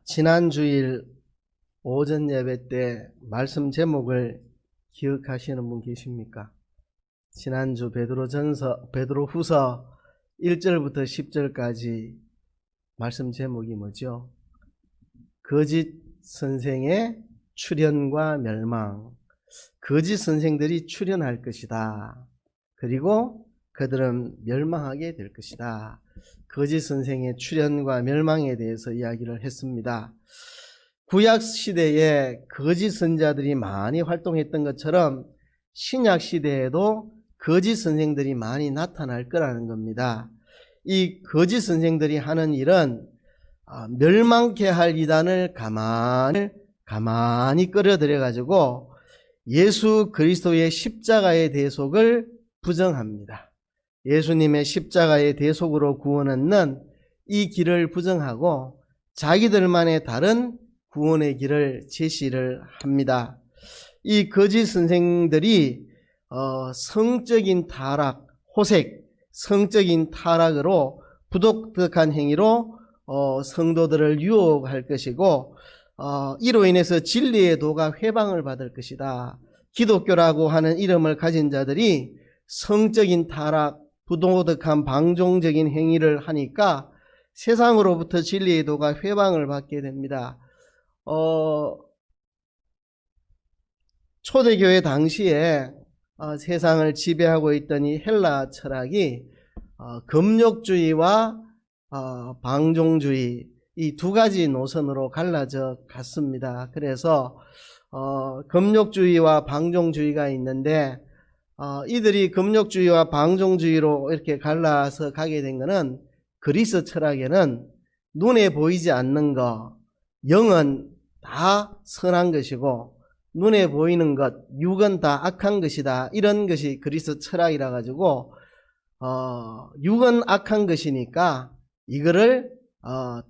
지난 주일 오전 예배 때 말씀 제목을 기억하시는 분 계십니까? 지난주 베드로후서 1절부터 10절까지 말씀 제목이 뭐죠? 거짓 선생의 출현과 멸망. 거짓 선생들이 출현할 것이다. 그리고 그들은 멸망하게 될 것이다. 거짓 선생의 출현과 멸망에 대해서 이야기를 했습니다. 구약 시대에 거짓 선자들이 많이 활동했던 것처럼 신약 시대에도 거짓 선생들이 많이 나타날 거라는 겁니다. 이 거짓 선생들이 하는 일은 멸망케 할 이단을 가만히 끌어들여 가지고 예수 그리스도의 십자가의 대속을 부정합니다. 예수님의 십자가의 대속으로 구원 얻는 이 길을 부정하고 자기들만의 다른 구원의 길을 제시를 합니다. 이 거짓 선생들이 성적인 타락, 호색, 성적인 타락으로 부도덕한 행위로 성도들을 유혹할 것이고 이로 인해서 진리의 도가 회방을 받을 것이다. 기독교라고 하는 이름을 가진 자들이 성적인 타락, 부도덕한 방종적인 행위를 하니까 세상으로부터 진리의 도가 회방을 받게 됩니다. 초대교회 당시에 세상을 지배하고 있던 이 헬라 철학이 금욕주의와 방종주의 이 두 가지 노선으로 갈라져 갔습니다. 그래서 금욕주의와 방종주의가 있는데 이들이 금욕주의와 방종주의로 이렇게 갈라서 가게 된 것은 그리스 철학에는 눈에 보이지 않는 것, 영은 다 선한 것이고 눈에 보이는 것, 육은 다 악한 것이다. 이런 것이 그리스 철학이라 가지고 육은 악한 것이니까 이거를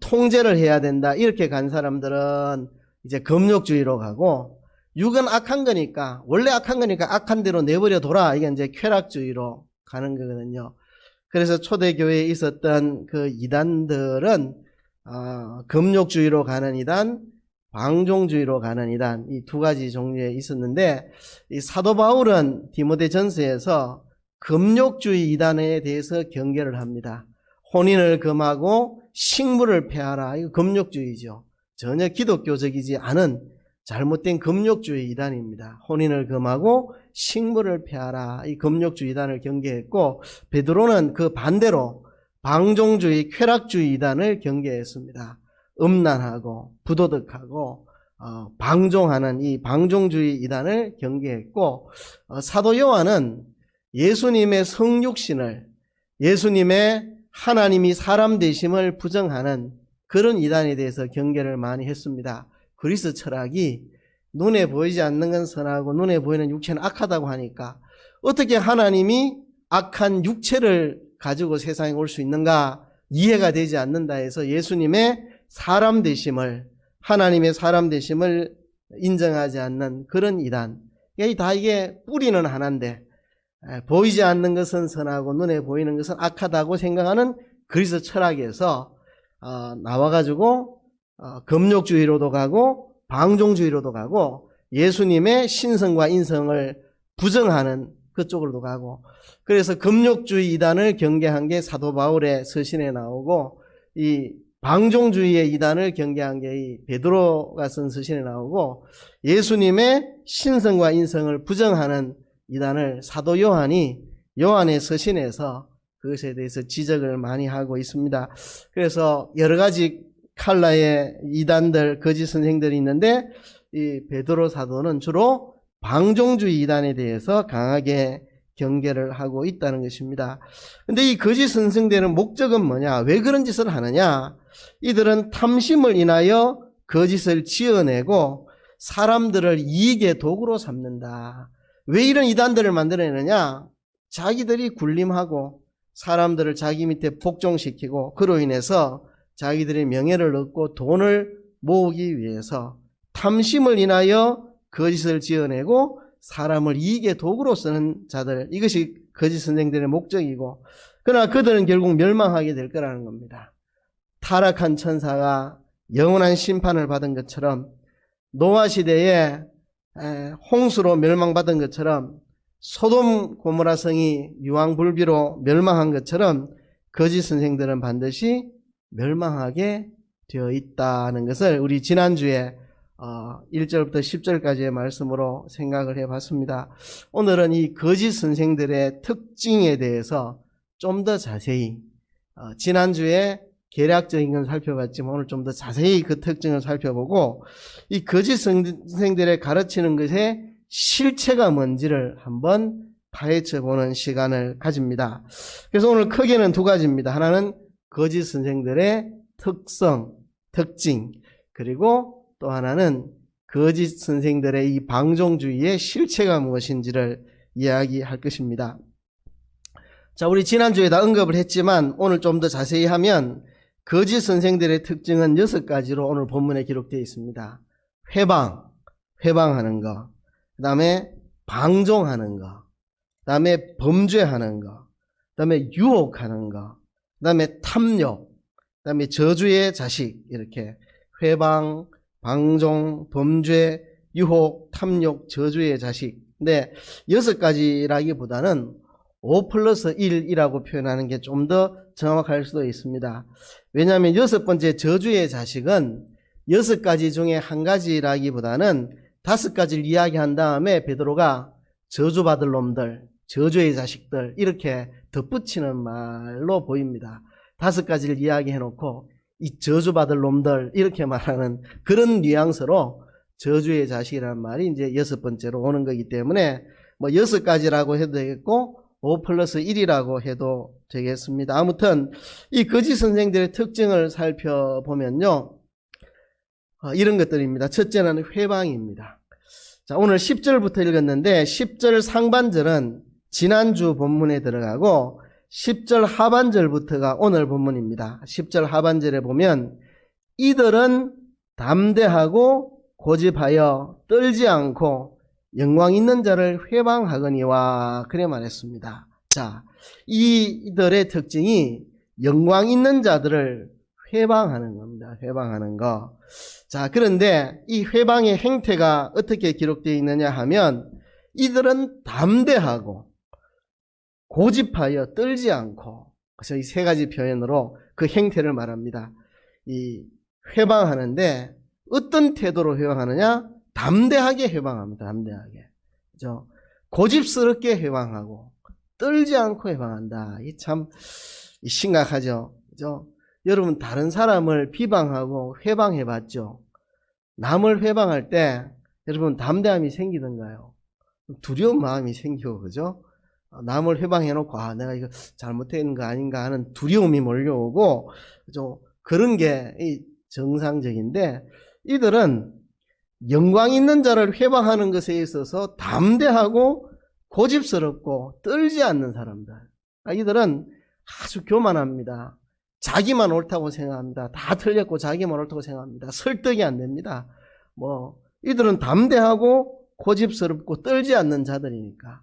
통제를 해야 된다. 이렇게 간 사람들은 이제 금욕주의로 가고 육은 악한 거니까 원래 악한 거니까 악한 대로 내버려 둬라. 이게 이제 쾌락주의로 가는 거거든요. 그래서 초대교회에 있었던 그 이단들은 금욕주의로 가는 이단, 방종주의로 가는 이단 이 두 가지 종류에 있었는데 이 사도 바울은 디모데전서에서 금욕주의 이단에 대해서 경계를 합니다. 혼인을 금하고 식물을 폐하라. 이거 금욕주의죠. 전혀 기독교적이지 않은 잘못된 금욕주의 이단입니다. 혼인을 금하고 식물을 폐하라. 이 금욕주의 이단을 경계했고 베드로는 그 반대로 방종주의, 쾌락주의 이단을 경계했습니다. 음란하고 부도덕하고 방종하는 이 방종주의 이단을 경계했고 사도 요한은 예수님의 성육신을 예수님의 하나님이 사람 되심을 부정하는 그런 이단에 대해서 경계를 많이 했습니다. 그리스 철학이 눈에 보이지 않는 건 선하고 눈에 보이는 육체는 악하다고 하니까 어떻게 하나님이 악한 육체를 가지고 세상에 올 수 있는가 이해가 되지 않는다 해서 예수님의 사람 되심을 하나님의 사람 되심을 인정하지 않는 그런 이단. 다 이게 뿌리는 하나인데 보이지 않는 것은 선하고 눈에 보이는 것은 악하다고 생각하는 그리스 철학에서 나와가지고 금욕주의로도 가고 방종주의로도 가고 예수님의 신성과 인성을 부정하는 그쪽으로도 가고 그래서 금욕주의 이단을 경계한 게 사도 바울의 서신에 나오고 이 방종주의의 이단을 경계한 게 이 베드로가 쓴 서신에 나오고 예수님의 신성과 인성을 부정하는 이단을 사도 요한이 요한의 서신에서 그것에 대해서 지적을 많이 하고 있습니다. 그래서 여러 가지 칼라의 이단들, 거짓 선생들이 있는데 이 베드로 사도는 주로 방종주의 이단에 대해서 강하게 경계를 하고 있다는 것입니다. 근데 이 거짓 선생들의 목적은 뭐냐? 왜 그런 짓을 하느냐? 이들은 탐심을 인하여 거짓을 지어내고 사람들을 이익의 도구로 삼는다. 왜 이런 이단들을 만들어내느냐? 자기들이 군림하고 사람들을 자기 밑에 복종시키고 그로 인해서 자기들의 명예를 얻고 돈을 모으기 위해서 탐심을 인하여 거짓을 지어내고 사람을 이익의 도구로 쓰는 자들, 이것이 거짓 선생들의 목적이고 그러나 그들은 결국 멸망하게 될 거라는 겁니다. 타락한 천사가 영원한 심판을 받은 것처럼, 노아 시대에 홍수로 멸망받은 것처럼, 소돔 고모라 성이 유황불비로 멸망한 것처럼 거짓 선생들은 반드시 멸망하게 되어 있다는 것을 우리 지난주에 1절부터 10절까지의 말씀으로 생각을 해봤습니다. 오늘은 이 거짓 선생들의 특징에 대해서 좀 더 자세히, 지난주에 개략적인 건 살펴봤지만 오늘 좀 더 자세히 그 특징을 살펴보고, 이 거짓 선생들의 가르치는 것의 실체가 뭔지를 한번 파헤쳐보는 시간을 가집니다. 그래서 오늘 크게는 두 가지입니다. 하나는 거짓 선생들의 특성, 특징, 그리고 또 하나는 거짓 선생들의 이 방종주의의 실체가 무엇인지를 이야기할 것입니다. 자, 우리 지난주에 다 언급을 했지만 오늘 좀 더 자세히 하면 거짓 선생들의 특징은 6가지로 오늘 본문에 기록되어 있습니다. 회방하는 거, 그 다음에 방종하는 거, 그 다음에 범죄하는 거, 그 다음에 유혹하는 거, 그 다음에 탐욕, 그 다음에 저주의 자식, 이렇게 회방, 방종, 범죄, 유혹, 탐욕, 저주의 자식. 근데 6가지라기보다는 5+1이라고 표현하는 게 좀 더 정확할 수도 있습니다. 왜냐하면 6번째 저주의 자식은 6가지 중에 한 가지라기보다는 5가지를 이야기한 다음에 베드로가 저주받을 놈들, 저주의 자식들 이렇게 덧붙이는 말로 보입니다. 5가지를 이야기해놓고 이 저주받을 놈들 이렇게 말하는 그런 뉘앙스로 저주의 자식이라는 말이 이제 6번째로 오는 거기 때문에 뭐 6가지라고 해도 되겠고 5+1이라고 해도 되겠습니다. 아무튼 이 거짓 선생들의 특징을 살펴보면요, 이런 것들입니다. 첫째는 회방입니다. 자, 오늘 10절부터 읽었는데 10절 상반절은 지난주 본문에 들어가고 10절 하반절부터가 오늘 본문입니다. 10절 하반절에 보면 이들은 담대하고 고집하여 떨지 않고 영광 있는 자를 회방하거니와 그래 말했습니다. 자, 이들의 특징이 영광 있는 자들을 회방하는 겁니다. 회방하는 거. 자, 그런데 이 회방의 행태가 어떻게 기록되어 있느냐 하면 이들은 담대하고 고집하여 떨지 않고, 그래서 이 3가지 표현으로 그 행태를 말합니다. 이 회방하는데 어떤 태도로 회방하느냐? 담대하게 회방합니다. 담대하게. 그죠? 고집스럽게 회방하고 떨지 않고 회방한다. 이 참 심각하죠. 그죠? 여러분 다른 사람을 비방하고 회방해 봤죠? 남을 회방할 때 여러분 담대함이 생기던가요? 두려운 마음이 생기고, 그죠? 남을 회방해 놓고 내가 이거 잘못된 거 아닌가 하는 두려움이 몰려오고, 그죠? 그런 게 정상적인데 이들은 영광 있는 자를 회방하는 것에 있어서 담대하고 고집스럽고 떨지 않는 사람들. 이들은 아주 교만합니다. 자기만 옳다고 생각합니다. 다 틀렸고 자기만 옳다고 생각합니다. 설득이 안 됩니다. 이들은 담대하고 고집스럽고 떨지 않는 자들이니까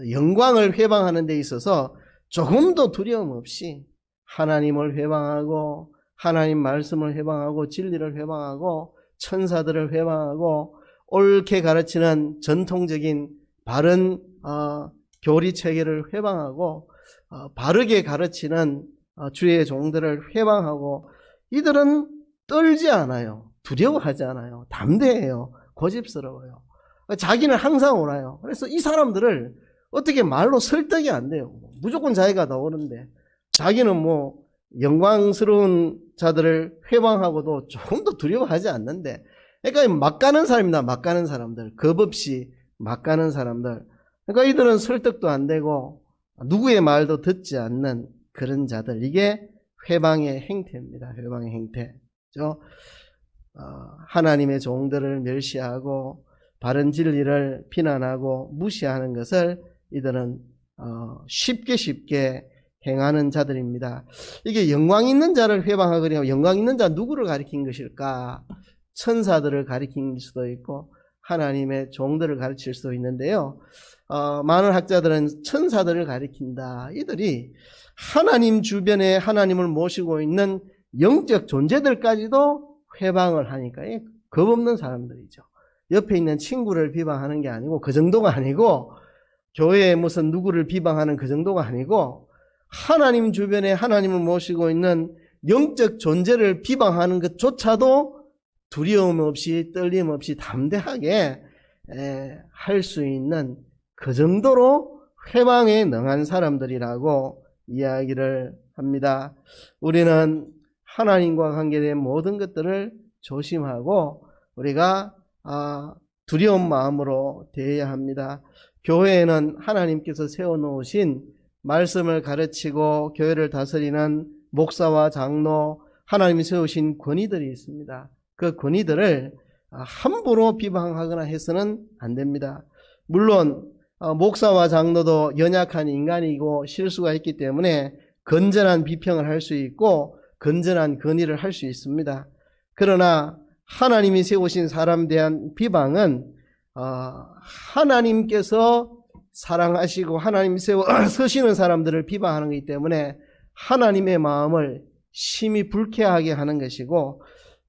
영광을 회방하는 데 있어서 조금도 두려움 없이 하나님을 회방하고 하나님 말씀을 회방하고 진리를 회방하고 천사들을 회방하고 옳게 가르치는 전통적인 바른 교리 체계를 회방하고 바르게 가르치는 주의 종들을 회방하고, 이들은 떨지 않아요. 두려워하지 않아요. 담대해요. 고집스러워요. 자기는 항상 옳아요. 그래서 이 사람들을 어떻게 말로 설득이 안 돼요. 무조건 자기가 다 옳은데 자기는 영광스러운 자들을 회방하고도 조금도 두려워하지 않는데, 그러니까 막 가는 사람입니다. 막 가는 사람들, 겁 없이 막 가는 사람들. 그러니까 이들은 설득도 안 되고 누구의 말도 듣지 않는 그런 자들, 이게 회방의 행태입니다. 회방의 행태. 하나님의 종들을 멸시하고 바른 진리를 비난하고 무시하는 것을 이들은 쉽게 행하는 자들입니다. 이게 영광 있는 자를 회방하거나, 영광 있는 자 누구를 가리킨 것일까? 천사들을 가리킨 수도 있고 하나님의 종들을 가르칠 수도 있는데요. 많은 학자들은 천사들을 가리킨다. 이들이 하나님 주변에 하나님을 모시고 있는 영적 존재들까지도 회방을 하니까 겁 없는 사람들이죠. 옆에 있는 친구를 비방하는 게 아니고 그 정도가 아니고 교회에 무슨 누구를 비방하는 그 정도가 아니고 하나님 주변에 하나님을 모시고 있는 영적 존재를 비방하는 것조차도 두려움 없이 떨림 없이 담대하게 할 수 있는 그 정도로 회방에 능한 사람들이라고 이야기를 합니다. 우리는 하나님과 관계된 모든 것들을 조심하고 우리가 두려운 마음으로 대해야 합니다. 교회에는 하나님께서 세워놓으신 말씀을 가르치고 교회를 다스리는 목사와 장로, 하나님이 세우신 권위들이 있습니다. 그 권위들을 함부로 비방하거나 해서는 안 됩니다. 물론 목사와 장로도 연약한 인간이고 실수가 있기 때문에 건전한 비평을 할 수 있고 건전한 건의를 할 수 있습니다. 그러나 하나님이 세우신 사람에 대한 비방은 하나님께서 사랑하시고 하나님 서시는 사람들을 비방하는 것이기 때문에 하나님의 마음을 심히 불쾌하게 하는 것이고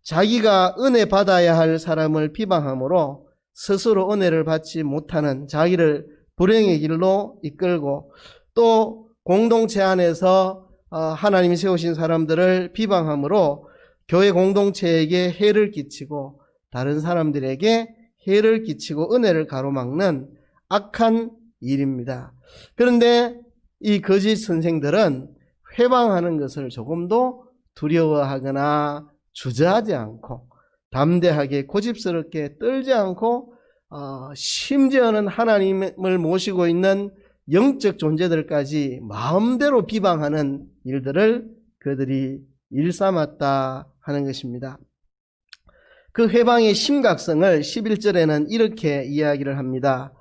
자기가 은혜 받아야 할 사람을 비방함으로 스스로 은혜를 받지 못하는 자기를 불행의 길로 이끌고 또 공동체 안에서 하나님이 세우신 사람들을 비방함으로 교회 공동체에게 해를 끼치고 다른 사람들에게 해를 끼치고 은혜를 가로막는 악한 일입니다. 그런데 이 거짓 선생들은 회방하는 것을 조금도 두려워하거나 주저하지 않고 담대하게 고집스럽게 떨지 않고 심지어는 하나님을 모시고 있는 영적 존재들까지 마음대로 비방하는 일들을 그들이 일삼았다 하는 것입니다. 그 회방의 심각성을 11절에는 이렇게 이야기를 합니다.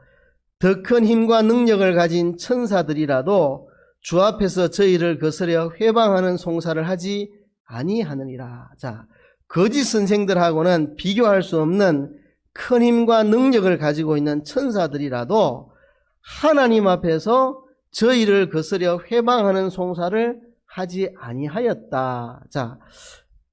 더 큰 힘과 능력을 가진 천사들이라도 주 앞에서 저희를 거스려 회방하는 송사를 하지 아니하느니라. 자, 거짓 선생들하고는 비교할 수 없는 큰 힘과 능력을 가지고 있는 천사들이라도 하나님 앞에서 저희를 거스려 회방하는 송사를 하지 아니하였다. 자,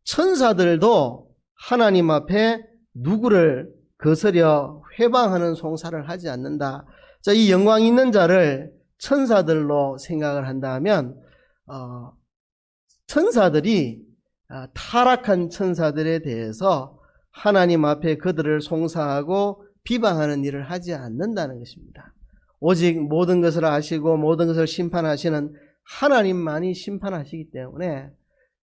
천사들도 하나님 앞에 누구를 거스려 회방하는 송사를 하지 않는다. 자, 이 영광 있는 자를 천사들로 생각을 한다면 천사들이 타락한 천사들에 대해서 하나님 앞에 그들을 송사하고 비방하는 일을 하지 않는다는 것입니다. 오직 모든 것을 아시고 모든 것을 심판하시는 하나님만이 심판하시기 때문에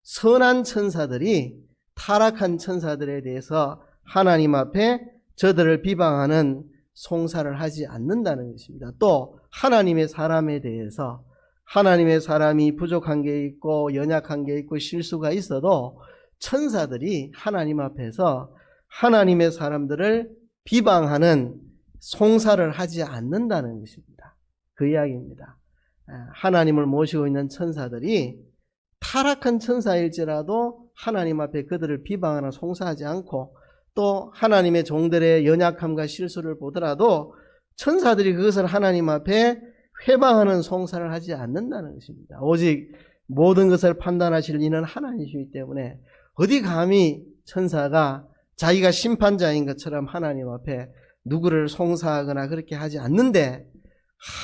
선한 천사들이 타락한 천사들에 대해서 하나님 앞에 저들을 비방하는 송사를 하지 않는다는 것입니다. 또 하나님의 사람에 대해서 하나님의 사람이 부족한 게 있고 연약한 게 있고 실수가 있어도 천사들이 하나님 앞에서 하나님의 사람들을 비방하는 송사를 하지 않는다는 것입니다. 그 이야기입니다. 하나님을 모시고 있는 천사들이 타락한 천사일지라도 하나님 앞에 그들을 비방하나 송사하지 않고 또 하나님의 종들의 연약함과 실수를 보더라도 천사들이 그것을 하나님 앞에 회방하는 송사를 하지 않는다는 것입니다. 오직 모든 것을 판단하실 이는 하나님이시기 때문에 어디 감히 천사가 자기가 심판자인 것처럼 하나님 앞에 누구를 송사하거나 그렇게 하지 않는데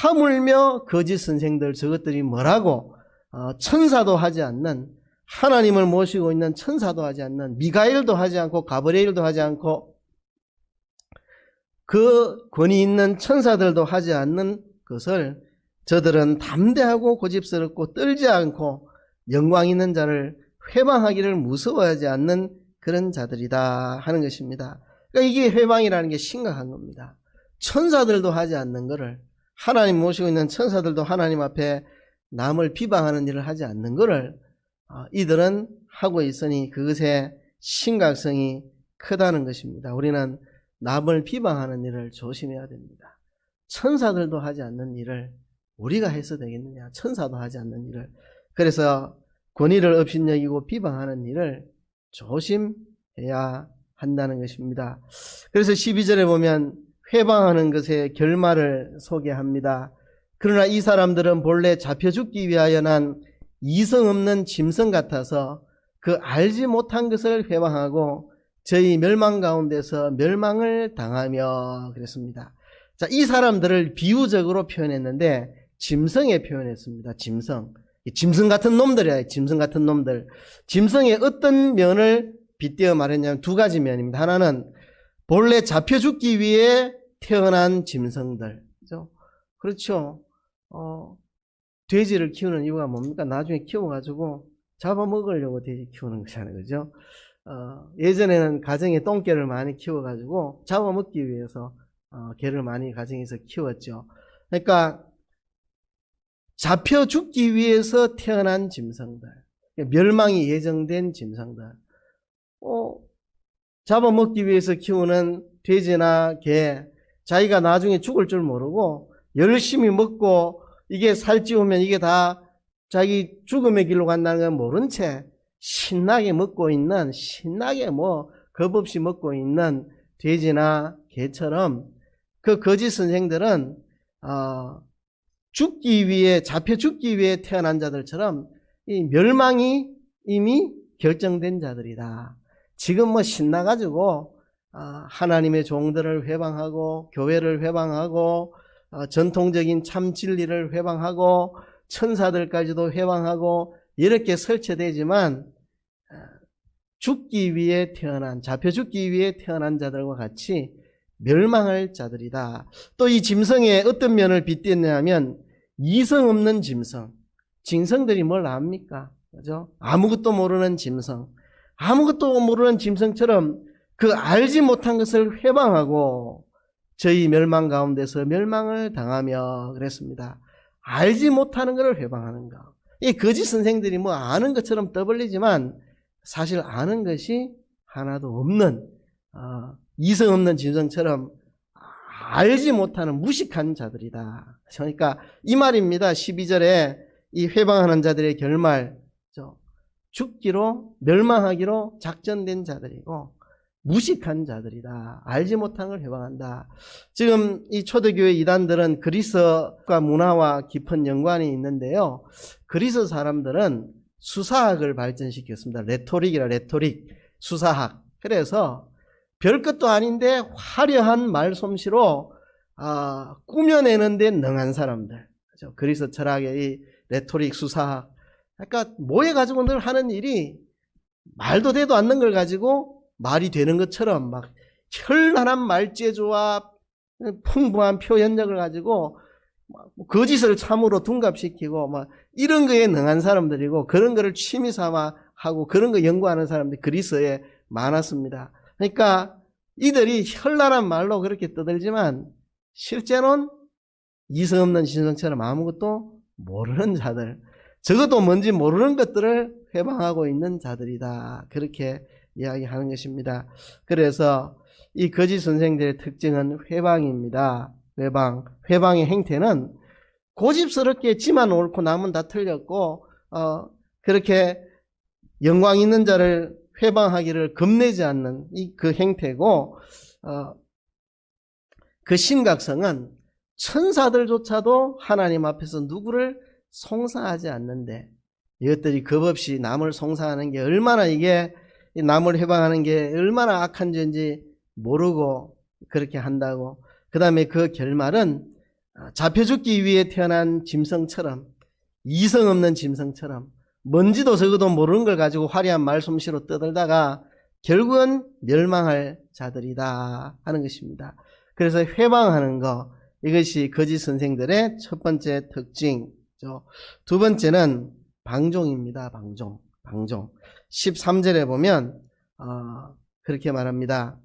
하물며 거짓 선생들 저것들이 뭐라고 천사도 하지 않는 하나님을 모시고 있는 천사도 하지 않는 미가엘도 하지 않고 가브리엘도 하지 않고 그 권위 있는 천사들도 하지 않는 것을 저들은 담대하고 고집스럽고 떨지 않고 영광 있는 자를 회방하기를 무서워하지 않는 그런 자들이다 하는 것입니다. 그러니까 이게 회방이라는 게 심각한 겁니다. 천사들도 하지 않는 것을 하나님 모시고 있는 천사들도 하나님 앞에 남을 비방하는 일을 하지 않는 것을 이들은 하고 있으니 그것의 심각성이 크다는 것입니다. 우리는 남을 비방하는 일을 조심해야 됩니다. 천사들도 하지 않는 일을 우리가 해서 되겠느냐? 천사도 하지 않는 일을. 그래서 권위를 업신여기고 비방하는 일을 조심해야 한다는 것입니다. 그래서 12절에 보면 회방하는 것의 결말을 소개합니다. 그러나 이 사람들은 본래 잡혀 죽기 위하여 난 이성 없는 짐승 같아서 그 알지 못한 것을 회방하고 저희 멸망 가운데서 멸망을 당하며 그랬습니다. 자, 이 사람들을 비유적으로 표현했는데 짐승에 표현했습니다. 짐승 같은 놈들이야. 짐승 같은 놈들. 짐승의 어떤 면을 빗대어 말했냐면 두 가지 면입니다. 하나는 본래 잡혀 죽기 위해 태어난 짐승들. 그렇죠. 돼지를 키우는 이유가 뭡니까? 나중에 키워가지고 잡아먹으려고 돼지 키우는 거잖아요. 그죠? 예전에는 가정에 똥개를 많이 키워가지고 잡아먹기 위해서 개를 많이 가정에서 키웠죠. 그러니까 잡혀 죽기 위해서 태어난 짐승들, 멸망이 예정된 짐승들, 잡아먹기 위해서 키우는 돼지나 개, 자기가 나중에 죽을 줄 모르고 열심히 먹고 이게 살찌우면 이게 다 자기 죽음의 길로 간다는 걸 모른 채 신나게 먹고 있는, 신나게 겁 없이 먹고 있는 돼지나 개처럼 그 거짓 선생들은 잡혀 죽기 위해 태어난 자들처럼 이 멸망이 이미 결정된 자들이다. 지금 신나가지고 하나님의 종들을 회방하고 교회를 회방하고 전통적인 참 진리를 회방하고 천사들까지도 회방하고 이렇게 설치되지만 죽기 위해 태어난, 잡혀 죽기 위해 태어난 자들과 같이 멸망할 자들이다. 또 이 짐승의 어떤 면을 빗대냐면 이성 없는 짐승. 짐승들이 뭘 압니까? 그죠? 아무것도 모르는 짐승. 아무것도 모르는 짐승처럼 그 알지 못한 것을 회방하고 저희 멸망 가운데서 멸망을 당하며 그랬습니다. 알지 못하는 것을 회방하는 것. 이 거짓 선생들이 아는 것처럼 떠벌리지만 사실 아는 것이 하나도 없는 이성 없는 짐승처럼 알지 못하는 무식한 자들이다. 그러니까 이 말입니다. 12절에 이 회방하는 자들의 결말, 죽기로 멸망하기로 작전된 자들이고 무식한 자들이다. 알지 못한 걸 회방한다. 지금 이 초대교회 이단들은 그리스과 문화와 깊은 연관이 있는데요. 그리스 사람들은 수사학을 발전시켰습니다. 레토릭, 수사학. 그래서 별것도 아닌데 화려한 말솜씨로 꾸며내는 데 능한 사람들. 그렇죠? 그리스 철학의 이 레토릭, 수사학. 그러니까 모여가지고 늘 하는 일이 말도 되도 않는 걸 가지고 말이 되는 것처럼 막 현란한 말재주와 풍부한 표현력을 가지고 거짓을 참으로 둔갑시키고 이런 거에 능한 사람들이고 그런 거를 취미 삼아 하고 그런 거 연구하는 사람들이 그리스에 많았습니다. 그러니까 이들이 현란한 말로 그렇게 떠들지만 실제로는 이성 없는 신성처럼 아무것도 모르는 자들, 적어도 뭔지 모르는 것들을 회방하고 있는 자들이다. 그렇게 이야기하는 것입니다. 그래서 이 거짓 선생들의 특징은 회방입니다. 회방의 행태는 고집스럽게 지만 옳고 남은 다 틀렸고 그렇게 영광 있는 자를 회방하기를 겁내지 않는 그 행태고 그 심각성은 천사들조차도 하나님 앞에서 누구를 송사하지 않는데 이것들이 겁없이 남을 송사하는 게 얼마나 이게 남을 회방하는 게 얼마나 악한 죄인지 모르고 그렇게 한다고. 그 다음에 그 결말은 잡혀 죽기 위해 태어난 짐승처럼 이성 없는 짐승처럼 뭔지도 적어도 모르는 걸 가지고 화려한 말솜씨로 떠들다가 결국은 멸망할 자들이다 하는 것입니다. 그래서 회방하는 것, 이것이 거짓 선생들의 첫 번째 특징이죠. 두 번째는 방종입니다. 방종. 13절에 보면 그렇게 말합니다.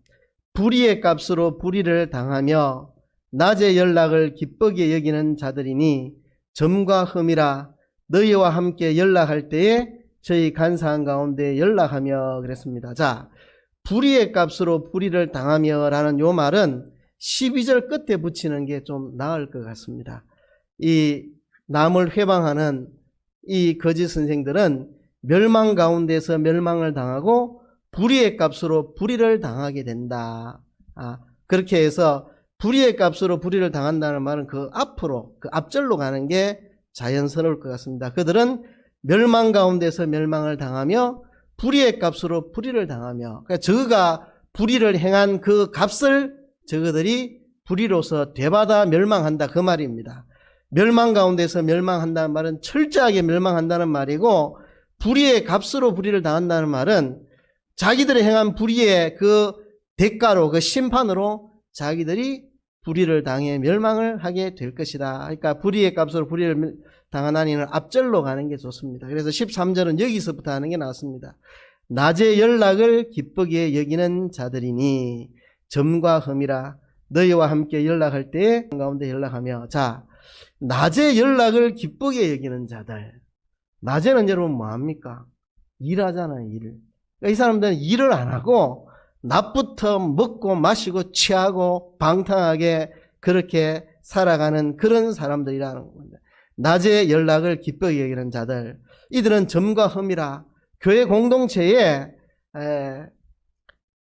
불의의 값으로 불의를 당하며 낮의 연락을 기쁘게 여기는 자들이니 점과 흠이라 너희와 함께 연락할 때에 저희 간사한 가운데 연락하며 그랬습니다. 자, 불의의 값으로 불의를 당하며 라는 요 말은 12절 끝에 붙이는 게 좀 나을 것 같습니다. 이 남을 회방하는 이 거짓 선생들은 멸망 가운데서 멸망을 당하고 불의의 값으로 불의를 당하게 된다. 그렇게 해서 불의의 값으로 불의를 당한다는 말은 그 앞으로, 그 앞절로 가는 게 자연스러울 것 같습니다. 그들은 멸망 가운데서 멸망을 당하며 불의의 값으로 불의를 당하며, 그러니까 저가 불의를 행한 그 값을 저그들이 불의로서 되받아 멸망한다 그 말입니다. 멸망 가운데서 멸망한다는 말은 철저하게 멸망한다는 말이고, 불의의 값으로 불의를 당한다는 말은 자기들이 행한 불의의 그 대가로, 그 심판으로 자기들이 불의를 당해 멸망을 하게 될 것이다. 그러니까 불의의 값으로 불의를 당하나니는 앞절로 가는 게 좋습니다. 그래서 13절은 여기서부터 하는 게 나왔습니다. 낮의 연락을 기쁘게 여기는 자들이니 점과 흠이라. 너희와 함께 연락할 때에 가운데 연락하며. 자, 낮의 연락을 기쁘게 여기는 자들. 낮에는 여러분 뭐합니까? 일하잖아요, 일을. 그러니까 이 사람들은 일을 안 하고 낮부터 먹고 마시고 취하고 방탕하게 그렇게 살아가는 그런 사람들이라는 겁니다. 낮에 연락을 기쁘게 여기는 자들. 이들은 점과 흠이라. 교회 공동체에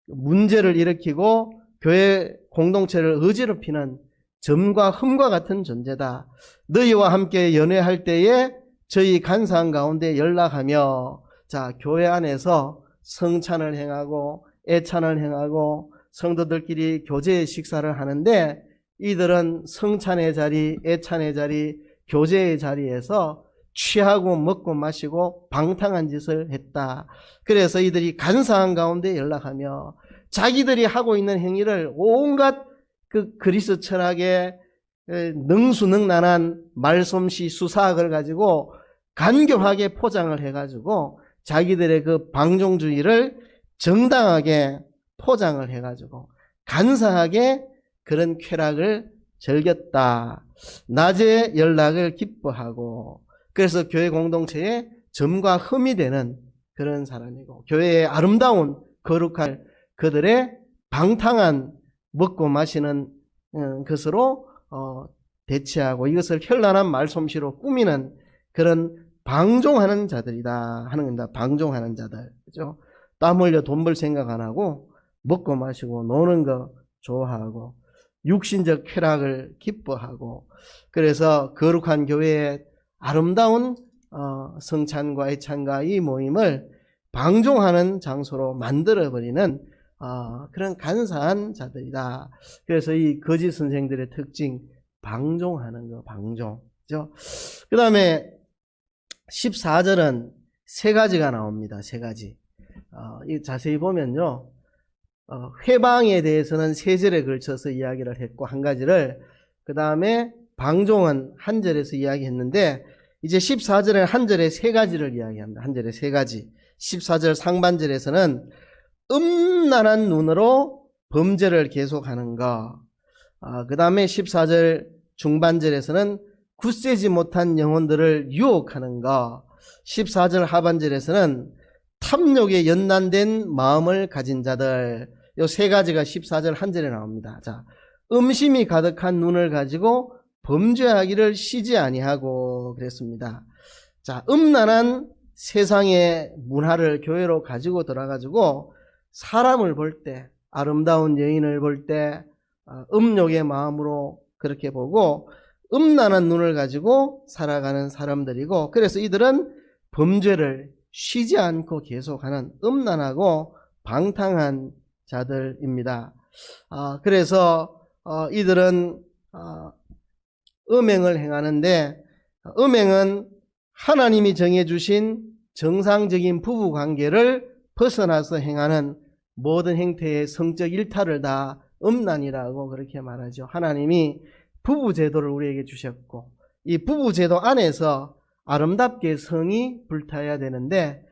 문제를 일으키고 교회 공동체를 어지럽히는 점과 흠과 같은 존재다. 너희와 함께 연회할 때에 저희 간사한 가운데 연락하며. 자, 교회 안에서 성찬을 행하고 애찬을 행하고 성도들끼리 교제의 식사를 하는데, 이들은 성찬의 자리, 애찬의 자리, 교제의 자리에서 취하고 먹고 마시고 방탕한 짓을 했다. 그래서 이들이 간사한 가운데 연락하며 자기들이 하고 있는 행위를 온갖 그 그리스 철학의 능수능란한 말솜씨 수사학을 가지고 간교하게 포장을 해가지고 자기들의 그 방종주의를 정당하게 포장을 해가지고 간사하게 그런 쾌락을 즐겼다. 낮에 연락을 기뻐하고. 그래서 교회 공동체에 점과 흠이 되는 그런 사람이고, 교회의 아름다운 거룩한 그들의 방탕한 먹고 마시는 것으로 대체하고 이것을 현란한 말솜씨로 꾸미는 그런 방종하는 자들이다 하는 겁니다. 방종하는 자들. 그죠? 땀 흘려 돈 벌 생각 안 하고 먹고 마시고 노는 거 좋아하고 육신적 쾌락을 기뻐하고, 그래서 거룩한 교회의 아름다운 성찬과 애찬과 이 모임을 방종하는 장소로 만들어버리는 그런 간사한 자들이다. 그래서 이 거짓 선생들의 특징, 방종하는 거, 방종. 그죠? 그 다음에 14절은 세 가지가 나옵니다. 세 가지. 자세히 보면요. 회방에 대해서는 세 절에 걸쳐서 이야기를 했고, 한 가지를, 그 다음에 방종은 한 절에서 이야기했는데, 이제 14절에 한 절에 세 가지를 이야기합니다. 한 절에 세 가지. 14절 상반절에서는 음란한 눈으로 범죄를 계속하는 거. 그 다음에 14절 중반절에서는 굳세지 못한 영혼들을 유혹하는 거. 14절 하반절에서는 탐욕에 연단된 마음을 가진 자들. 이 세 가지가 14절 한 절에 나옵니다. 자, 음심이 가득한 눈을 가지고 범죄하기를 쉬지 아니하고 그랬습니다. 자, 음란한 세상의 문화를 교회로 가지고 들어가지고 사람을 볼 때, 아름다운 여인을 볼 때 음욕의 마음으로 그렇게 보고 음란한 눈을 가지고 살아가는 사람들이고, 그래서 이들은 범죄를 쉬지 않고 계속하는 음란하고 방탕한 자들입니다. 그래서 이들은 음행을 행하는데, 음행은 하나님이 정해주신 정상적인 부부관계를 벗어나서 행하는 모든 행태의 성적 일탈을 다 음란이라고 그렇게 말하죠. 하나님이 부부제도를 우리에게 주셨고, 이 부부제도 안에서 아름답게 성이 불타야 되는데,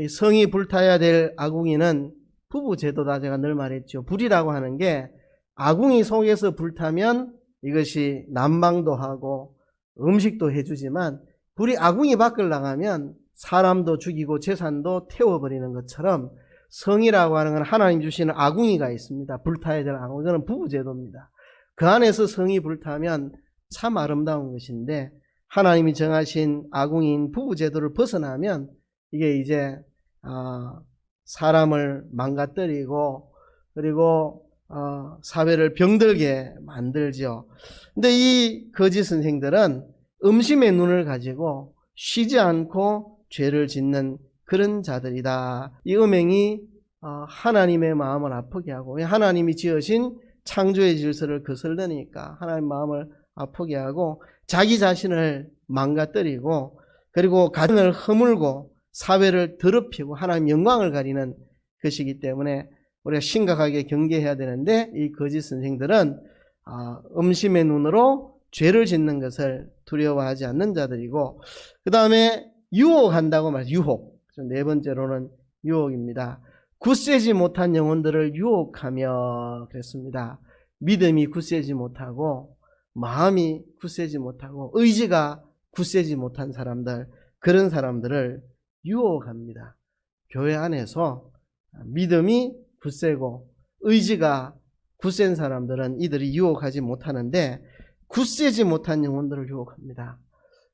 성이 불타야 될 아궁이는 부부제도다 제가 늘 말했죠. 불이라고 하는 게 아궁이 속에서 불타면 이것이 난방도 하고 음식도 해주지만, 불이 아궁이 밖을 나가면 사람도 죽이고 재산도 태워버리는 것처럼 성이라고 하는 건 하나님 주시는 아궁이가 있습니다. 불타야 될 아궁이. 이거는 부부제도입니다. 그 안에서 성이 불타면 참 아름다운 것인데, 하나님이 정하신 아궁이인 부부제도를 벗어나면 이게 이제 사람을 망가뜨리고, 그리고 사회를 병들게 만들죠. 근데 이 거짓 선생들은 음심의 눈을 가지고 쉬지 않고 죄를 짓는 그런 자들이다. 이 음행이 하나님의 마음을 아프게 하고, 하나님이 지으신 창조의 질서를 거슬러니까 하나님 마음을 아프게 하고 자기 자신을 망가뜨리고 그리고 가정을 허물고 사회를 더럽히고 하나님 영광을 가리는 것이기 때문에 우리가 심각하게 경계해야 되는데, 이 거짓 선생들은 음심의 눈으로 죄를 짓는 것을 두려워하지 않는 자들이고, 그 다음에 유혹한다고 말해요. 유혹. 네 번째로는 유혹입니다. 굳세지 못한 영혼들을 유혹하며 그랬습니다. 믿음이 굳세지 못하고 마음이 굳세지 못하고 의지가 굳세지 못한 사람들, 그런 사람들을 유혹합니다. 교회 안에서 믿음이 굳세고 의지가 굳센 사람들은 이들이 유혹하지 못하는데, 굳세지 못한 영혼들을 유혹합니다.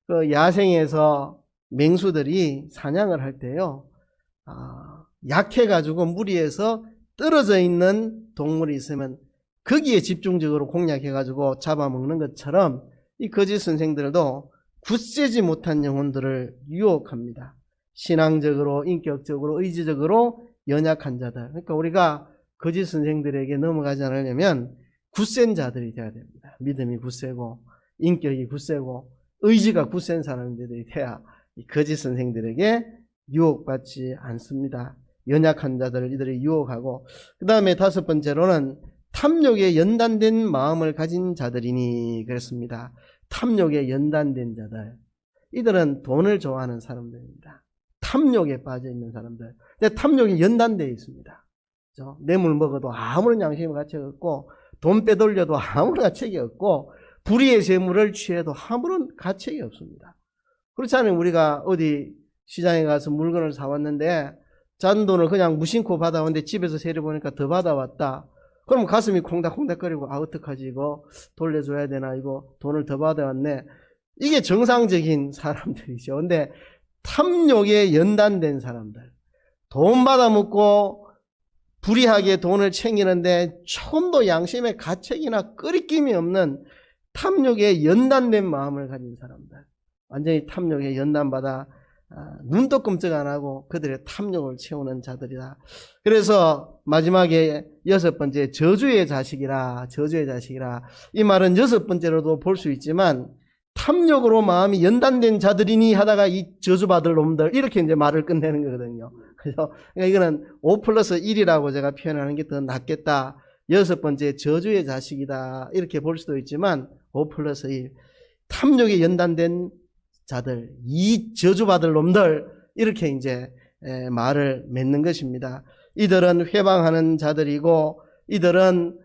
그 야생에서 맹수들이 사냥을 할 때요, 약해가지고 무리해서 떨어져 있는 동물이 있으면 거기에 집중적으로 공략해가지고 잡아먹는 것처럼 이 거짓 선생들도 굳세지 못한 영혼들을 유혹합니다. 신앙적으로, 인격적으로, 의지적으로 연약한 자들. 그러니까 우리가 거짓 선생들에게 넘어가지 않으려면 굳센 자들이 되어야 됩니다. 믿음이 굳세고 인격이 굳세고 의지가 굳센 사람들이 돼야 이 거짓 선생들에게 유혹받지 않습니다. 연약한 자들을 이들이 유혹하고, 그 다음에 다섯 번째로는 탐욕에 연단된 마음을 가진 자들이니 그랬습니다. 탐욕에 연단된 자들, 이들은 돈을 좋아하는 사람들입니다. 탐욕에 빠져 있는 사람들. 근데 탐욕이 연단되어 있습니다. 그렇죠? 뇌물 먹어도 아무런 양심의 가치가 없고, 돈 빼돌려도 아무런 가치가 없고, 불의의 재물을 취해도 아무런 가치가 없습니다. 그렇지 않으면 우리가 어디 시장에 가서 물건을 사왔는데 잔돈을 그냥 무심코 받아왔는데 집에서 세려보니까 더 받아왔다. 그럼 가슴이 콩닥콩닥거리고, 어떡하지, 이거 돌려줘야 되나, 이거 돈을 더 받아왔네. 이게 정상적인 사람들이죠. 근데 탐욕에 연단된 사람들, 돈 받아먹고 불의하게 돈을 챙기는데 조금도 양심의 가책이나 끄리낌이 없는 탐욕에 연단된 마음을 가진 사람들, 완전히 탐욕에 연단받아 눈도 끔찍 안 하고 그들의 탐욕을 채우는 자들이다. 그래서 마지막에 여섯 번째, 저주의 자식이라. 저주의 자식이라. 이 말은 여섯 번째로도 볼 수 있지만, 탐욕으로 마음이 연단된 자들이니 하다가 이 저주받을 놈들, 이렇게 이제 말을 끝내는 거거든요. 그래서 이거는 5+1이라고 제가 표현하는 게 더 낫겠다. 여섯 번째, 저주의 자식이다, 이렇게 볼 수도 있지만 5+1, 탐욕에 연단된 자들, 이 저주받을 놈들, 이렇게 이제 말을 맺는 것입니다. 이들은 회방하는 자들이고, 이들은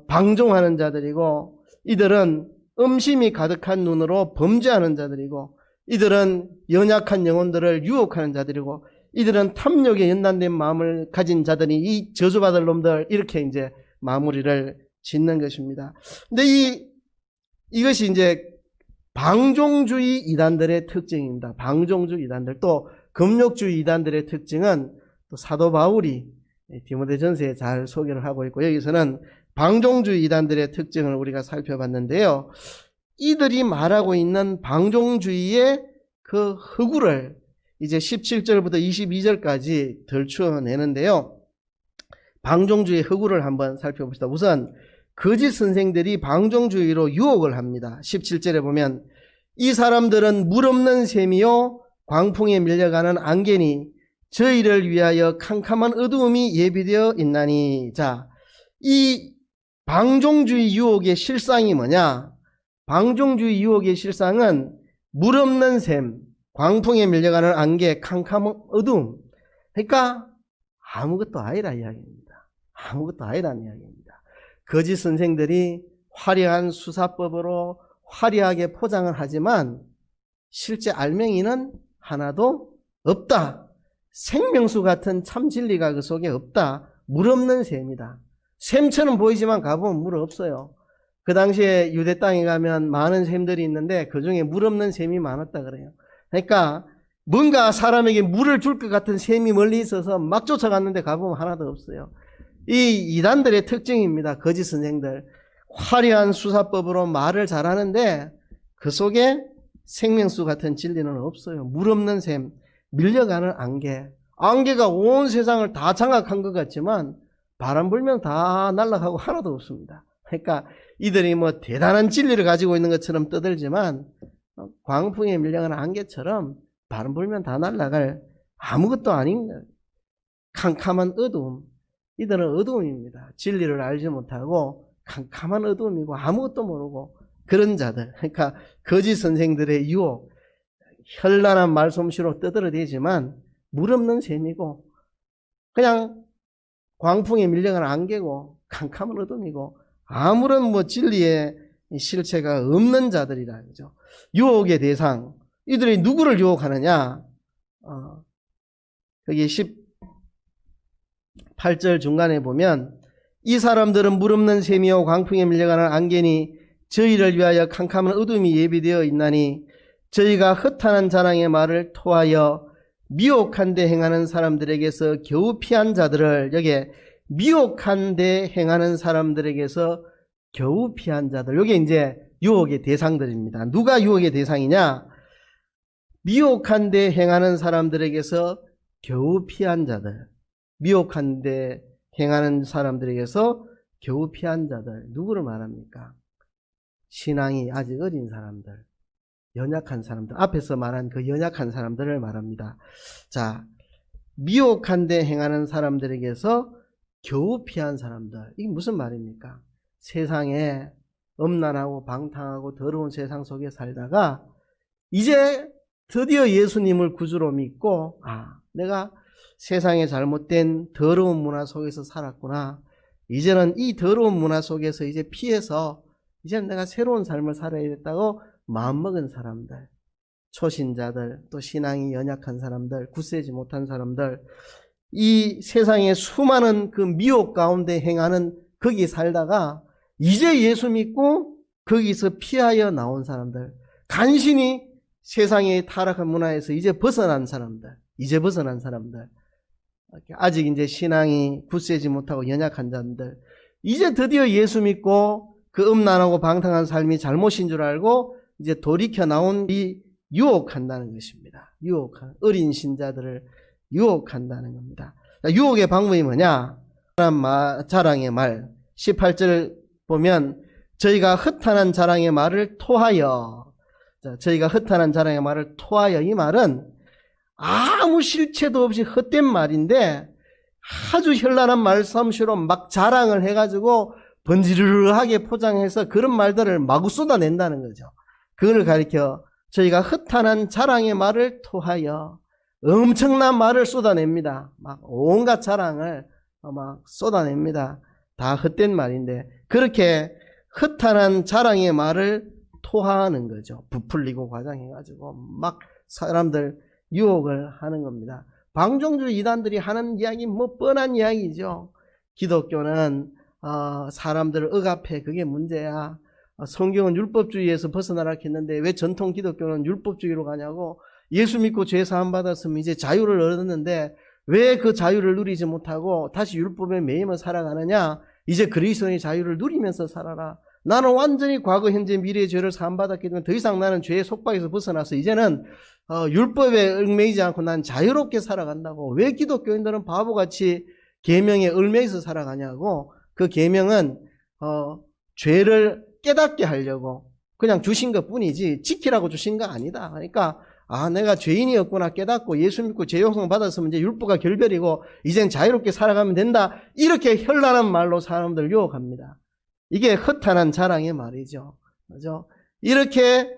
방종하는 자들이고, 이들은 음심이 가득한 눈으로 범죄하는 자들이고, 이들은 연약한 영혼들을 유혹하는 자들이고, 이들은 탐욕에 연단된 마음을 가진 자들이 이 저주받을 놈들, 이렇게 이제 마무리를 짓는 것입니다. 근데 이것이 이제 방종주의 이단들의 특징입니다. 방종주의 이단들, 또 금욕주의 이단들의 특징은 또 사도 바울이 디모데전서에 잘 소개를 하고 있고, 여기서는 방종주의 이단들의 특징을 우리가 살펴봤는데요. 이들이 말하고 있는 방종주의의 그 허구를 이제 17절부터 22절까지 덜추어내는데요. 방종주의의 허구를 한번 살펴봅시다. 우선 거짓 선생들이 방종주의로 유혹을 합니다. 17절에 보면, 이 사람들은 물 없는 샘이요 광풍에 밀려가는 안개니 저희를 위하여 캄캄한 어두움이 예비되어 있나니. 자, 이 방종주의 유혹의 실상이 뭐냐? 방종주의 유혹의 실상은 물 없는 샘, 광풍에 밀려가는 안개, 캄캄한 어두움. 그러니까 아무것도 아니라 이야기입니다. 아무것도 아니라는 이야기입니다. 거짓 선생들이 화려한 수사법으로 화려하게 포장을 하지만 실제 알맹이는 하나도 없다. 생명수 같은 참 진리가 그 속에 없다. 물 없는 샘이다. 샘처럼 보이지만 가보면 물 없어요. 그 당시에 유대 땅에 가면 많은 샘들이 있는데 그 중에 물 없는 샘이 많았다 그래요. 그러니까 뭔가 사람에게 물을 줄 것 같은 샘이 멀리 있어서 막 쫓아갔는데 가보면 하나도 없어요. 이 이단들의 특징입니다. 거짓 선생들. 화려한 수사법으로 말을 잘하는데 그 속에 생명수 같은 진리는 없어요. 물 없는 샘, 밀려가는 안개. 안개가 온 세상을 다 장악한 것 같지만 바람 불면 다 날아가고 하나도 없습니다. 그러니까 이들이 뭐 대단한 진리를 가지고 있는 것처럼 떠들지만 광풍에 밀려가는 안개처럼 바람 불면 다 날아갈 아무것도 아닌 캄캄한 어두움. 이들은 어두움입니다. 진리를 알지 못하고 캄캄한 어두움이고 아무것도 모르고 그런 자들. 그러니까 거짓 선생들의 유혹, 현란한 말솜씨로 떠들어대지만 물 없는 셈이고 그냥 광풍에 밀려가는 안개고 캄캄한 어둠이고 아무런 뭐 진리의 실체가 없는 자들이라 그죠. 유혹의 대상. 이들이 누구를 유혹하느냐? 거기 18절 중간에 보면 이 사람들은 물 없는 셈이요 광풍에 밀려가는 안개니 저희를 위하여 캄캄한 어둠이 예비되어 있나니 저희가 허탄한 자랑의 말을 토하여 미혹한 데 행하는 사람들에게서 겨우 피한 자들을, 여기에 미혹한 데 행하는 사람들에게서 겨우 피한 자들, 여기 이제 유혹의 대상들입니다. 누가 유혹의 대상이냐? 미혹한 데 행하는 사람들에게서 겨우 피한 자들, 미혹한 데 행하는 사람들에게서 겨우 피한 자들, 누구를 말합니까? 신앙이 아직 어린 사람들, 연약한 사람들, 앞에서 말한 그 연약한 사람들을 말합니다. 자, 미혹한 데 행하는 사람들에게서 겨우 피한 사람들, 이게 무슨 말입니까? 세상에 음란하고 방탕하고 더러운 세상 속에 살다가 이제 드디어 예수님을 구주로 믿고 내가 세상의 잘못된 더러운 문화 속에서 살았구나. 이제는 이 더러운 문화 속에서 이제 피해서 이제는 내가 새로운 삶을 살아야겠다고 마음먹은 사람들, 초신자들, 또 신앙이 연약한 사람들, 굳세지 못한 사람들, 이 세상의 수많은 그 미혹 가운데 행하는 거기 살다가 이제 예수 믿고 거기서 피하여 나온 사람들, 간신히 세상의 타락한 문화에서 이제 벗어난 사람들, 아직 이제 신앙이 굳세지 못하고 연약한 자들, 이제 드디어 예수 믿고 그 음란하고 방탕한 삶이 잘못인 줄 알고 이제 돌이켜 나온 이 유혹한다는 것입니다. 어린 신자들을 유혹한다는 겁니다. 유혹의 방법이 뭐냐? 자랑의 말 18절 보면 저희가 허탄한 자랑의 말을 토하여, 저희가 허탄한 자랑의 말을 토하여, 이 말은 아무 실체도 없이 헛된 말인데 아주 현란한 말솜씨로 막 자랑을 해가지고 번지르르하게 포장해서 그런 말들을 마구 쏟아낸다는 거죠. 그걸 가리켜 저희가 허탄한 자랑의 말을 토하여, 엄청난 말을 쏟아냅니다. 막 온갖 자랑을 막 쏟아냅니다. 다 헛된 말인데 그렇게 허탄한 자랑의 말을 토하는 거죠. 부풀리고 과장해가지고 막 사람들 유혹을 하는 겁니다. 방종주의 이단들이 하는 이야기 뭐 뻔한 이야기죠. 기독교는 사람들을 억압해, 그게 문제야. 성경은 율법주의에서 벗어나라 했는데 왜 전통 기독교는 율법주의로 가냐고. 예수 믿고 죄 사함 받았으면 이제 자유를 얻었는데 왜 그 자유를 누리지 못하고 다시 율법에 매이며 살아가느냐. 이제 그리스도의 자유를 누리면서 살아라. 나는 완전히 과거 현재 미래의 죄를 사함 받았기 때문에 더 이상 나는 죄의 속박에서 벗어나서 이제는 율법에 얽매이지 않고 난 자유롭게 살아간다고. 왜 기독교인들은 바보같이 계명에 얽매여서 살아가냐고. 그 계명은 죄를 깨닫게 하려고 그냥 주신 것 뿐이지 지키라고 주신 거 아니다. 그러니까 내가 죄인이었구나 깨닫고 예수 믿고 죄 용서 받았으면 이제 율법과 결별이고 이젠 자유롭게 살아가면 된다. 이렇게 현란한 말로 사람들을 유혹합니다. 이게 허탄한 자랑의 말이죠. 그죠? 이렇게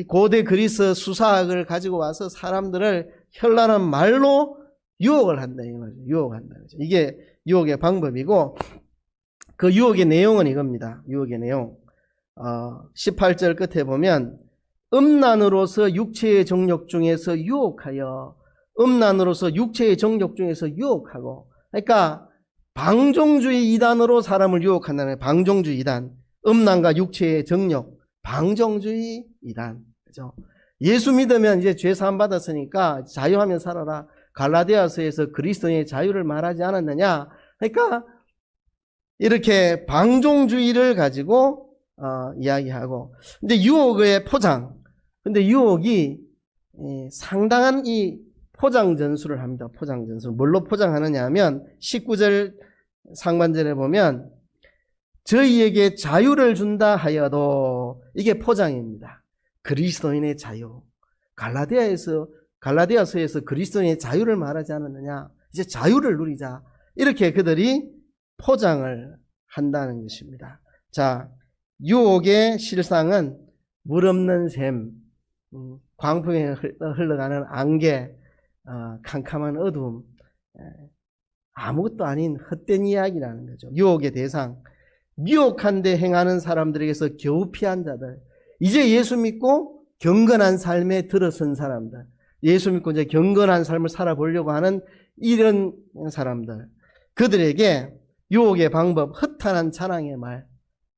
고대 그리스 수사학을 가지고 와서 사람들을 현란한 말로 유혹을 한다 이 말이죠. 유혹한다. 이게 유혹의 방법이고 그 유혹의 내용은 이겁니다. 유혹의 내용. 18절 끝에 보면 음란으로서 육체의 정욕 중에서 유혹하여, 음란으로서 육체의 정욕 중에서 유혹하고, 그러니까 방종주의 이단으로 사람을 유혹한다는 거예요. 방종주의 이단, 음란과 육체의 정욕, 방종주의 이단, 그죠? 예수 믿으면 이제 죄 사함 받았으니까 자유하면 살아라. 갈라디아서에서 그리스도의 자유를 말하지 않았느냐? 그러니까 이렇게 방종주의를 가지고 이야기하고, 근데 유혹의 포장, 근데 유혹이 상당한 이 포장 전술을 합니다. 포장 전술. 뭘로 포장하느냐 하면 19절 상반절에 보면 저희에게 자유를 준다 하여도 이게 포장입니다. 그리스도인의 자유. 갈라디아서에서 그리스도인의 자유를 말하지 않았느냐. 이제 자유를 누리자. 이렇게 그들이 포장을 한다는 것입니다. 자, 유혹의 실상은 물 없는 샘, 광풍에 흘러가는 안개, 캄캄한 어둠, 아무것도 아닌 헛된 이야기라는 거죠. 유혹의 대상, 미혹한 데 행하는 사람들에게서 겨우 피한 자들, 이제 예수 믿고 경건한 삶에 들어선 사람들, 예수 믿고 이제 경건한 삶을 살아보려고 하는 이런 사람들, 그들에게 유혹의 방법, 허탄한 자랑의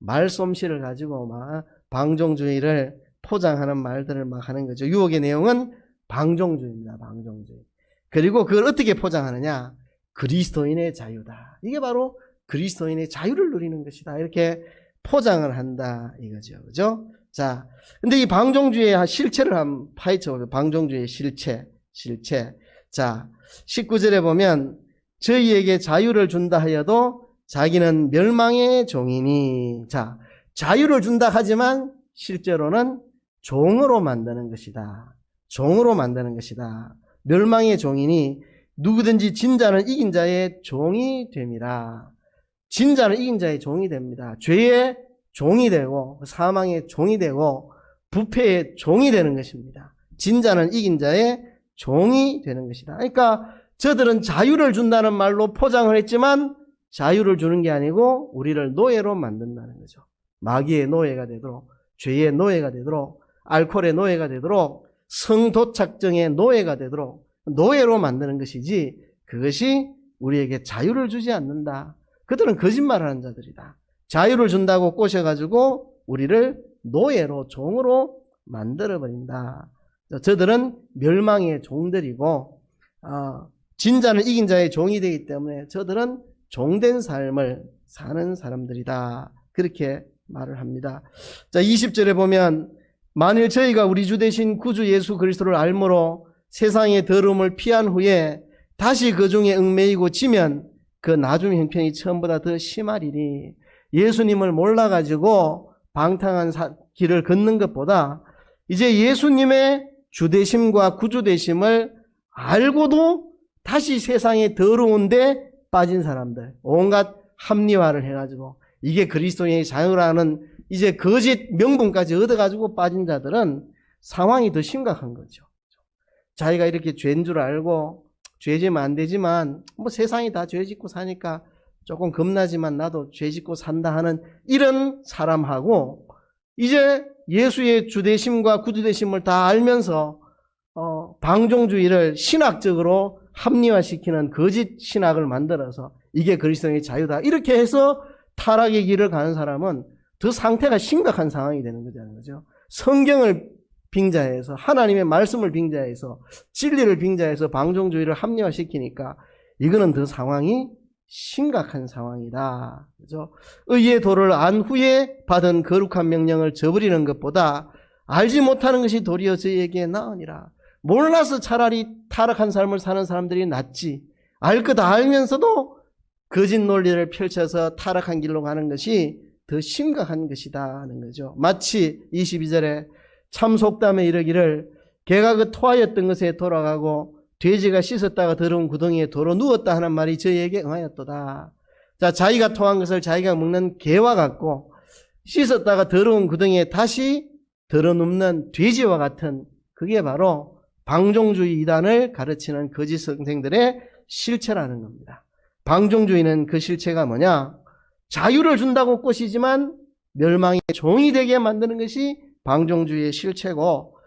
말솜씨를 가지고 막 방종주의를 포장하는 말들을 막 하는 거죠. 유혹의 내용은 방종주의입니다. 방종주의. 그리고 그걸 어떻게 포장하느냐? 그리스도인의 자유다. 이게 바로 그리스도인의 자유를 누리는 것이다. 이렇게 포장을 한다 이거죠. 그죠? 자, 근데 이 방종주의의 실체를 한번 파헤쳐보면 방종주의의 실체. 자, 19절에 보면 저희에게 자유를 준다 하여도 자기는 멸망의 종이니. 자, 자유를 준다 하지만 실제로는 종으로 만드는 것이다. 종으로 만드는 것이다. 멸망의 종이니 누구든지 진자는 이긴 자의 종이 됨이라. 진자는 이긴 자의 종이 됩니다. 죄의 종이 되고 사망의 종이 되고 부패의 종이 되는 것입니다. 진자는 이긴 자의 종이 되는 것이다. 그러니까 저들은 자유를 준다는 말로 포장을 했지만 자유를 주는 게 아니고 우리를 노예로 만든다는 거죠. 마귀의 노예가 되도록, 죄의 노예가 되도록, 알코올의 노예가 되도록, 성도착증의 노예가 되도록 노예로 만드는 것이지 그것이 우리에게 자유를 주지 않는다. 그들은 거짓말하는 자들이다. 자유를 준다고 꼬셔가지고 우리를 노예로, 종으로 만들어버린다. 저들은 멸망의 종들이고 진자는 이긴 자의 종이 되기 때문에 저들은 종된 삶을 사는 사람들이다. 그렇게 말을 합니다. 자, 20절에 보면 만일 저희가 우리 주 되신 구주 예수 그리스도를 알므로 세상의 더러움을 피한 후에 다시 그 중에 얽매이고 지면 그 나중 형편이 처음보다 더 심하리니. 예수님을 몰라가지고 방탕한 길을 걷는 것보다 이제 예수님의 주되심과 구주되심을 알고도 다시 세상에 더러운데 빠진 사람들, 온갖 합리화를 해가지고 이게 그리스도인의 자유라는 이제 거짓 명분까지 얻어가지고 빠진 자들은 상황이 더 심각한 거죠. 자기가 이렇게 죄인 줄 알고 죄지면 안 되지만 뭐 세상이 다 죄 짓고 사니까 조금 겁나지만 나도 죄 짓고 산다 하는 이런 사람하고 이제 예수의 주되심과 구주되심을 다 알면서 방종주의를 신학적으로 합리화시키는 거짓 신학을 만들어서 이게 그리스도의 자유다 이렇게 해서 타락의 길을 가는 사람은 더 상태가 심각한 상황이 되는 거죠. 성경을 빙자해서 하나님의 말씀을 빙자해서 진리를 빙자해서 방종주의를 합리화시키니까 이거는 더 상황이 심각한 상황이다. 그죠? 의의 도를 안 후에 받은 거룩한 명령을 저버리는 것보다 알지 못하는 것이 도리어 저희에게 나으니라. 몰라서 차라리 타락한 삶을 사는 사람들이 낫지. 알 거 다 알면서도 거짓 논리를 펼쳐서 타락한 길로 가는 것이 더 심각한 것이다 하는 거죠. 마치 22절에 참 속담에 이르기를 개가 그 토하였던 것에 돌아가고 돼지가 씻었다가 더러운 구덩이에 도로 누웠다 하는 말이 저희에게 응하였도다. 자, 자기가 토한 것을 자기가 먹는 개와 같고 씻었다가 더러운 구덩이에 다시 들어눕는 돼지와 같은 그게 바로 방종주의 이단을 가르치는 거짓 선생들의 실체라는 겁니다. 방종주의는 그 실체가 뭐냐? 자유를 준다고 꼬시지만 멸망의 종이 되게 만드는 것이 방종주의의 실체고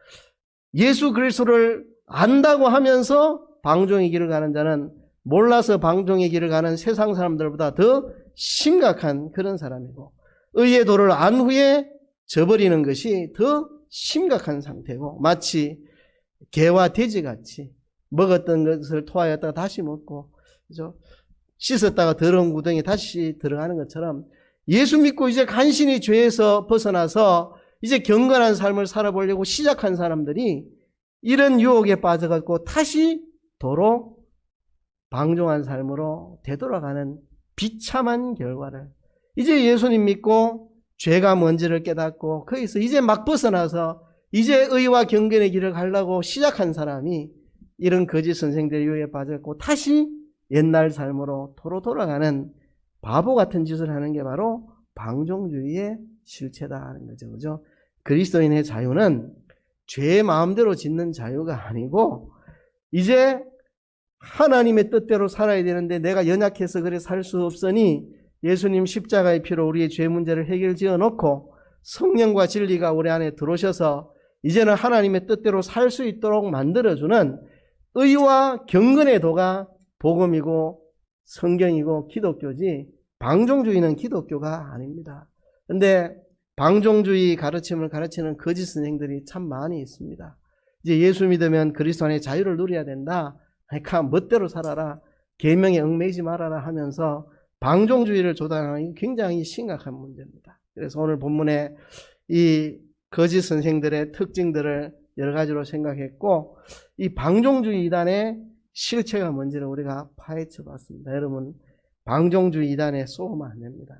예수 그리스도를 안다고 하면서 방종의 길을 가는 자는 몰라서 방종의 길을 가는 세상 사람들보다 더 심각한 그런 사람이고 의의 도를 안 후에 저버리는 것이 더 심각한 상태고 마치 개와 돼지같이 먹었던 것을 토하였다가 다시 먹고 그죠? 씻었다가 더러운 구덩이에 다시 들어가는 것처럼 예수 믿고 이제 간신히 죄에서 벗어나서 이제 경건한 삶을 살아보려고 시작한 사람들이 이런 유혹에 빠져갖고 다시 도로 방종한 삶으로 되돌아가는 비참한 결과를, 이제 예수님 믿고 죄가 뭔지를 깨닫고 거기서 이제 막 벗어나서 이제 의와 경건의 길을 가려고 시작한 사람이 이런 거짓 선생들의 유혹에 빠졌고 다시 옛날 삶으로 도로 돌아가는 바보 같은 짓을 하는 게 바로 방종주의의 실체다 하는 거죠. 그죠? 그리스도인의 자유는 죄의 마음대로 짓는 자유가 아니고 이제 하나님의 뜻대로 살아야 되는데 내가 연약해서 그래 살 수 없으니 예수님 십자가의 피로 우리의 죄 문제를 해결지어 놓고 성령과 진리가 우리 안에 들어오셔서 이제는 하나님의 뜻대로 살 수 있도록 만들어주는 의와 경건의 도가 복음이고 성경이고 기독교지 방종주의는 기독교가 아닙니다. 그런데 방종주의 가르침을 가르치는 거짓 선생들이 참 많이 있습니다. 이제 예수 믿으면 그리스도 안에 자유를 누려야 된다. 그러니까 멋대로 살아라. 계명에 얽매이지 말아라 하면서 방종주의를 조장하는 게 굉장히 심각한 문제입니다. 그래서 오늘 본문에 이 거짓 선생들의 특징들을 여러 가지로 생각했고 이 방종주의 이단의 실체가 뭔지를 우리가 파헤쳐 봤습니다. 여러분, 방종주의 이단에 쏘면 안 됩니다.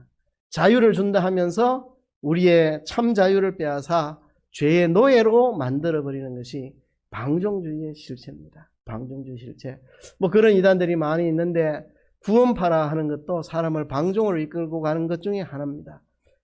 자유를 준다 하면서 우리의 참 자유를 빼앗아 죄의 노예로 만들어버리는 것이 방종주의의 실체입니다. 방종주의 실체. 뭐 그런 이단들이 많이 있는데 구원파라 하는 것도 사람을 방종으로 이끌고 가는 것 중에 하나입니다.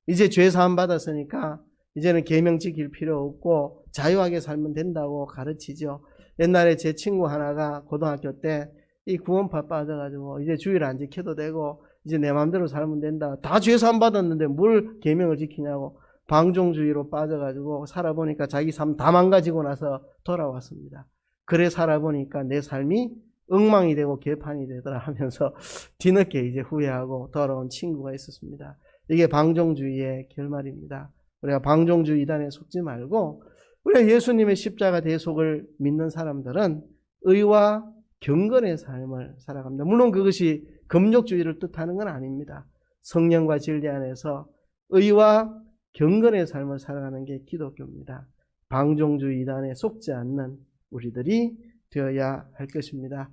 이제 죄 사함 받았으니까 이제는 계명 지킬 필요 없고 자유하게 살면 된다고 가르치죠. 옛날에 제 친구 하나가 고등학교 때 이 구원파 빠져가지고 이제 주일 안 지켜도 되고 이제 내 마음대로 살면 된다. 다 죄 사함 받았는데 뭘 계명을 지키냐고 방종주의로 빠져가지고 살아보니까 자기 삶 다 망가지고 나서 돌아왔습니다. 그래 살아보니까 내 삶이 엉망이 되고 개판이 되더라 하면서 뒤늦게 이제 후회하고 돌아온 친구가 있었습니다. 이게 방종주의의 결말입니다. 우리가 방종주의 이단에 속지 말고 우리가 예수님의 십자가 대속을 믿는 사람들은 의와 경건의 삶을 살아갑니다. 물론 그것이 금욕주의를 뜻하는 건 아닙니다. 성령과 진리 안에서 의와 경건의 삶을 살아가는 게 기독교입니다. 방종주의 이단에 속지 않는 우리들이 되어야 할 것입니다.